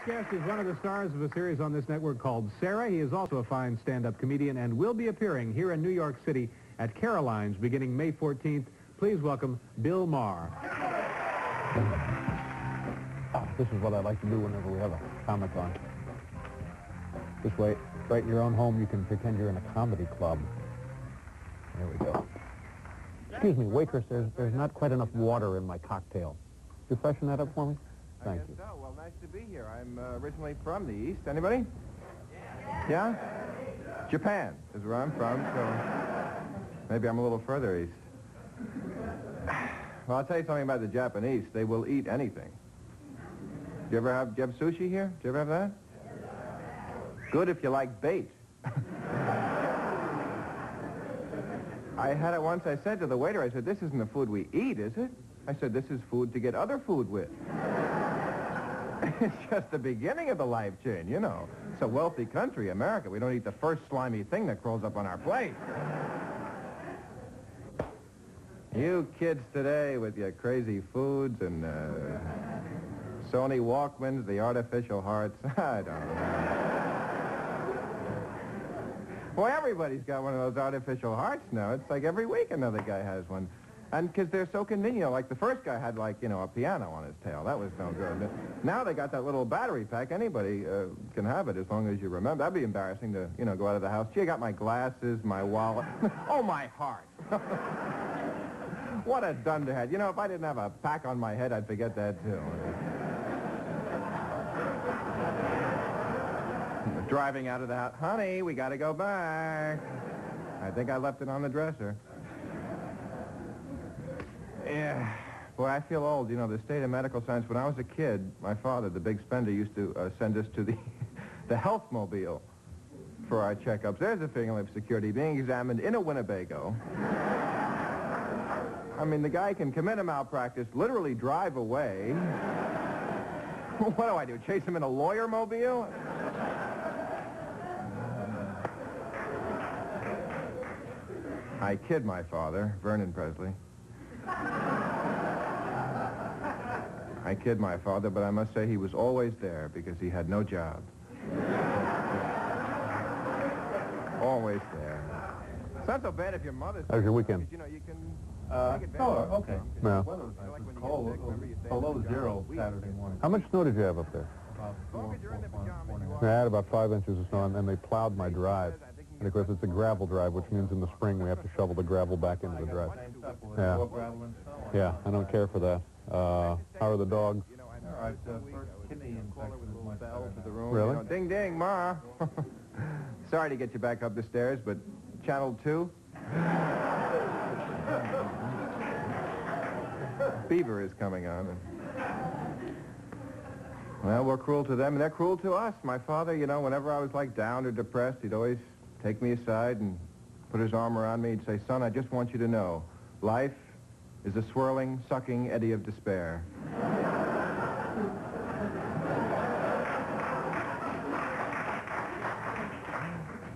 guest is one of the stars of a series on this network called Sarah. He is also a fine stand-up comedian and will be appearing here in New York City at Caroline's beginning May 14th. Please welcome Bill Maher. This is what I like to do whenever we have a comic on. This way, right in your own home, you can pretend you're in a comedy club. There we go. Excuse me, waitress, there's not quite enough water in my cocktail. You freshen that up for me? Thank you. So. Well, nice to be here. I'm originally from the East. Anybody? Yeah? Japan is where I'm from, so maybe I'm a little further east. Well, I'll tell you something about the Japanese. They will eat anything. Do you have sushi here? Do you ever have that? Good if you like bait. I had it once. I said to the waiter, I said, this isn't the food we eat, is it? I said, this is food to get other food with. It's just the beginning of the life chain, you know. It's a wealthy country, America. We don't eat the first slimy thing that crawls up on our plate. You kids today with your crazy foods and Sony Walkmans, the artificial hearts, I don't know. Well, everybody's got one of those artificial hearts now. It's like every week another guy has one. And because they're so convenient, like the first guy had, like, you know, a piano on his tail. That was no good. Now they got that little battery pack. Anybody can have it as long as you remember. That'd be embarrassing to, you know, go out of the house. Gee, I got my glasses, my wallet. Oh, my heart. What a dunderhead. You know, if I didn't have a pack on my head, I'd forget that, too. Driving out of the house. Honey, we got to go back. I think I left it on the dresser. Yeah. Boy, I feel old. You know, the state of medical science. When I was a kid, my father, the big spender, used to send us to the health mobile for our checkups. There's a feeling of security being examined in a Winnebago. I mean, the guy can commit a malpractice, literally drive away. What do I do, chase him in a lawyer mobile? I kid my father, Vernon Presley. I kid my father, but I must say he was always there because he had no job. Always there. It's not so bad if your mother's... How's your weekend? You know, you can... okay. No. The weather was cold. Below zero Saturday morning. How much snow did you have up there? About 4 inches. I had about 5 inches of snow, and they plowed my drive. And, of course, it's a gravel drive, which means in the spring we have to shovel the gravel back into the drive. Yeah. Yeah, I don't care for that. How are the dogs? All right, first kidney infection is my bell to the room. Really? You know, ding, ding, Ma. Sorry to get you back up the stairs, but Channel 2? Beaver is coming on. Well, we're cruel to them, and they're cruel to us. My father, you know, whenever I was, like, down or depressed, he'd always take me aside and put his arm around me. He'd say, son, I just want you to know, life is a swirling, sucking eddy of despair.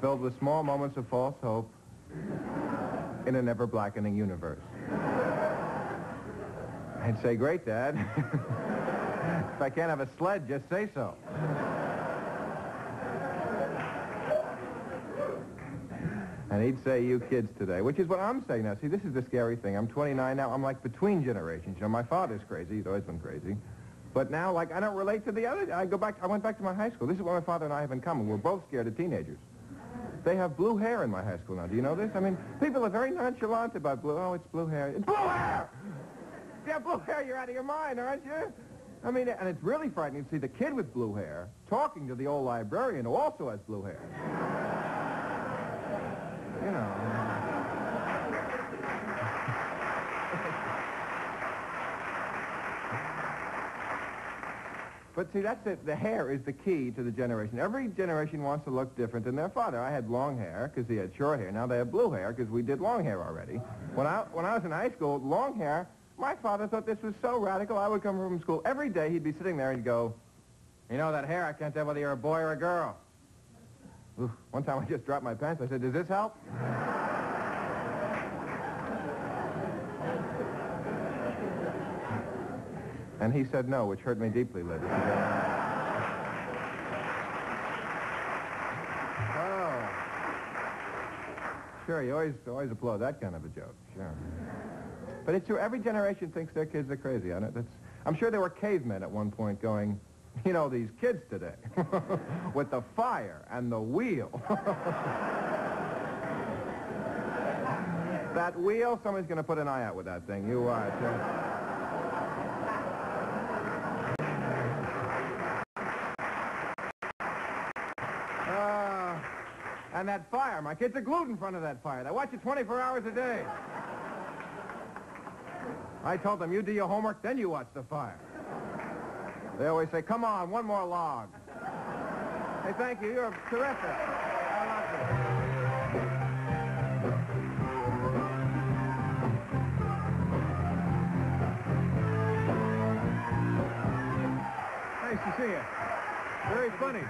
Filled with small moments of false hope in an ever-blackening universe. I'd say, great, Dad. If I can't have a sled, just say so. And he'd say, you kids today, which is what I'm saying now. See, this is the scary thing. I'm 29 now. I'm like between generations. You know, my father's crazy. He's always been crazy. But now, like, I don't relate to the other. I went back to my high school. This is what my father and I have in common. We're both scared of teenagers. They have blue hair in my high school now. Do you know this? I mean, people are very nonchalant about blue. Oh, it's blue hair. It's blue hair! If you have blue hair, you're out of your mind, aren't you? I mean, and it's really frightening to see the kid with blue hair talking to the old librarian who also has blue hair. You know. But see, that's it. The hair is the key to the generation. Every generation wants to look different than their father. I had long hair because he had short hair. Now they have blue hair because we did long hair already. When I was in high school, long hair, my father thought this was so radical. I would come home from school every day. He'd be sitting there and he'd go, you know, that hair, I can't tell whether you're a boy or a girl. Oof. One time I just dropped my pants. I said, does this help? And he said no, which hurt me deeply, Liz. sure. You always applaud that kind of a joke. Sure. But it's true. Every generation thinks their kids are crazy. I'm sure there were cavemen at one point going, you know, these kids today, with the fire and the wheel. That wheel, somebody's going to put an eye out with that thing. You are. And that fire. My kids are glued in front of that fire. They watch it 24 hours a day. I told them, you do your homework, then you watch the fire. They always say, come on, one more log. Hey, thank you. You're terrific. I love Nice to see you. Very funny.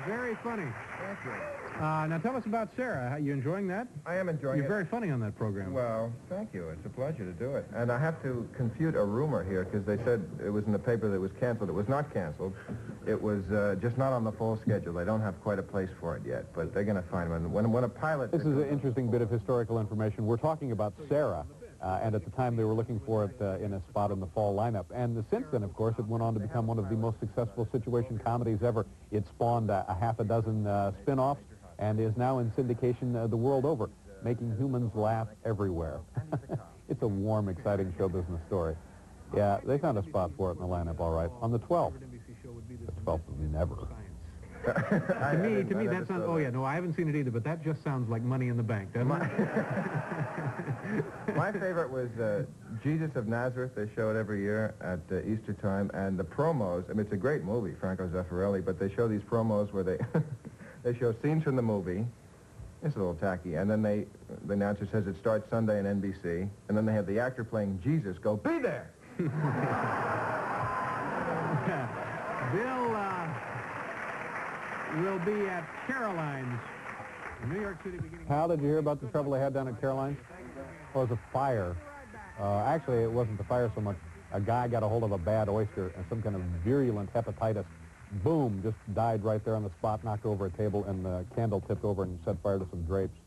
Very funny. Thank you. Now tell us about Sarah. Are you enjoying that? I am enjoying it. You're very funny on that program. Well, thank you. It's a pleasure to do it. And I have to confute a rumor here, because they said it was in the paper that it was canceled. It was not canceled. It was just not on the fall schedule. They don't have quite a place for it yet, but they're going to find one. When a pilot... This is an interesting bit of historical information. We're talking about Sarah, and at the time they were looking for it in a spot in the fall lineup. And since then, of course, it went on to become one of the most successful situation comedies ever. It spawned a half a dozen spin-offs, and is now in syndication the world over, making humans laugh everywhere. It's a warm, exciting show business story. Yeah, they found a spot for it in the lineup, all right, on the 12th. The 12th of never. To me, that sounds... Oh, yeah, no, I haven't seen it either, but that just sounds like Money in the Bank, doesn't it? My favorite was Jesus of Nazareth. They show it every year at Easter time, and the promos, I mean, it's a great movie, Franco Zeffirelli, but they show these promos where they... They show scenes from the movie. It's a little tacky. And then the announcer says it starts Sunday on NBC. And then they have the actor playing Jesus go, be there! Bill will be at Caroline's, New York City, beginning... Hal, did you hear about the trouble they had down at Caroline's? Well, it was a fire. Actually, it wasn't the fire so much. A guy got a hold of a bad oyster and some kind of virulent hepatitis. Boom, just died right there on the spot, knocked over a table, and the candle tipped over and set fire to some drapes.